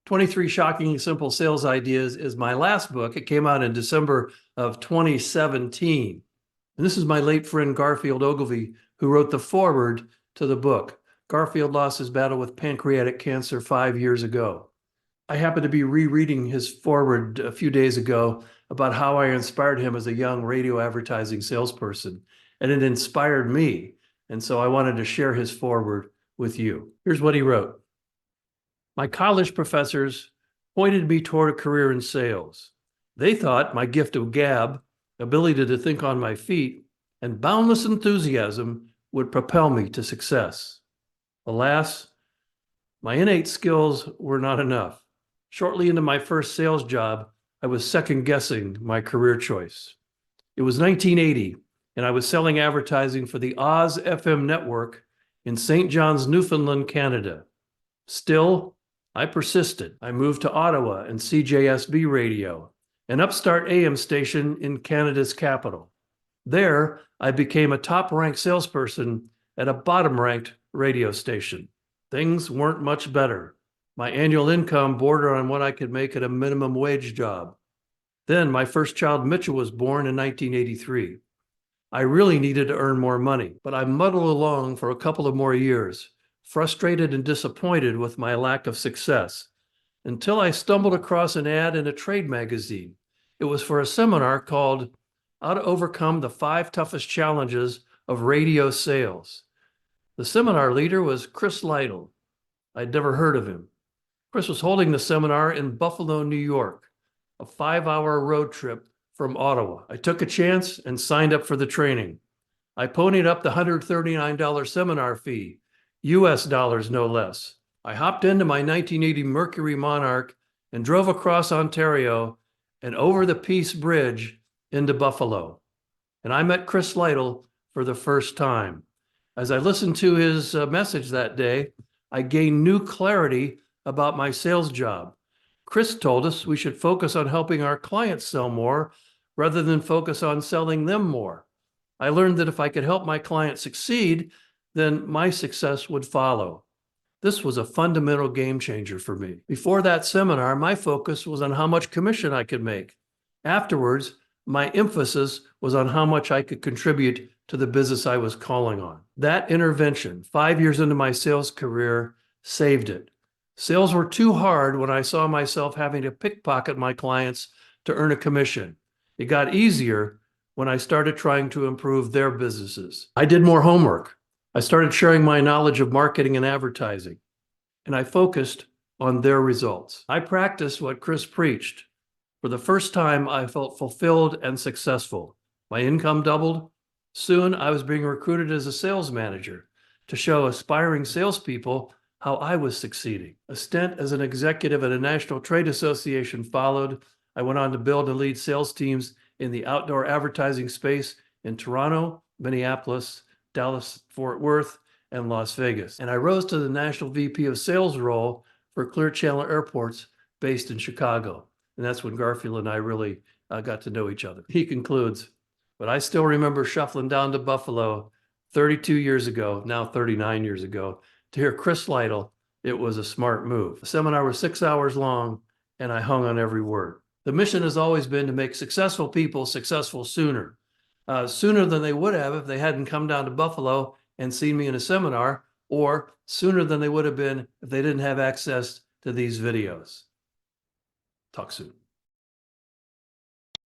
23 Shockingly Simple Sales Ideas is my last book. It came out in December of 2017. And this is my late friend Garfield Ogilvy, who wrote the foreword to the book. Garfield lost his battle with pancreatic cancer 5 years ago. I happened to be rereading his foreword a few days ago about how I inspired him as a young radio advertising salesperson, and it inspired me. And so I wanted to share his foreword with you. Here's what he wrote. My college professors pointed me toward a career in sales. They thought my gift of gab, ability to think on my feet, and boundless enthusiasm would propel me to success. Alas, my innate skills were not enough. Shortly into my first sales job, I was second-guessing my career choice. It was 1980, and I was selling advertising for the Oz FM network in St. John's, Newfoundland, Canada. Still, I persisted. I moved to Ottawa and CJSB Radio, an upstart AM station in Canada's capital. There, I became a top-ranked salesperson at a bottom-ranked radio station. Things weren't much better. My annual income bordered on what I could make at a minimum wage job. Then my first child, Mitchell, was born in 1983. I really needed to earn more money, but I muddled along for a couple of more years, frustrated and disappointed with my lack of success, until I stumbled across an ad in a trade magazine. It was for a seminar called How to Overcome the 5 Toughest Challenges of Radio Sales. The seminar leader was Chris Lytle. I'd never heard of him. Chris was holding the seminar in Buffalo, New York, a 5-hour road trip from Ottawa. I took a chance and signed up for the training. I ponied up the $139 seminar fee, US dollars no less. I hopped into my 1980 Mercury Monarch and drove across Ontario and over the Peace Bridge into Buffalo. And I met Chris Lytle for the first time. As I listened to his message that day, I gained new clarity about my sales job. Chris told us we should focus on helping our clients sell more rather than focus on selling them more. I learned that if I could help my clients succeed, then my success would follow. This was a fundamental game changer for me. Before that seminar, my focus was on how much commission I could make. Afterwards, my emphasis was on how much I could contribute to the business I was calling on. That intervention, 5 years into my sales career, saved it. Sales were too hard when I saw myself having to pickpocket my clients to earn a commission. It got easier when I started trying to improve their businesses. I did more homework. I started sharing my knowledge of marketing and advertising, and I focused on their results. I practiced what Chris preached. For the first time, I felt fulfilled and successful. My income doubled. Soon, I was being recruited as a sales manager to show aspiring salespeople how I was succeeding. A stint as an executive at a national trade association followed. I went on to build and lead sales teams in the outdoor advertising space in Toronto, Minneapolis, Dallas, Fort Worth, and Las Vegas. And I rose to the National VP of Sales role for Clear Channel Airports based in Chicago. And that's when Garfield and I really got to know each other. He concludes, but I still remember shuffling down to Buffalo 32 years ago, now 39 years ago, to hear Chris Lytle. It was a smart move. The seminar was 6 hours long, and I hung on every word. The mission has always been to make successful people successful sooner than they would have if they hadn't come down to Buffalo and seen me in a seminar, or sooner than they would have been if they didn't have access to these videos. Talk soon.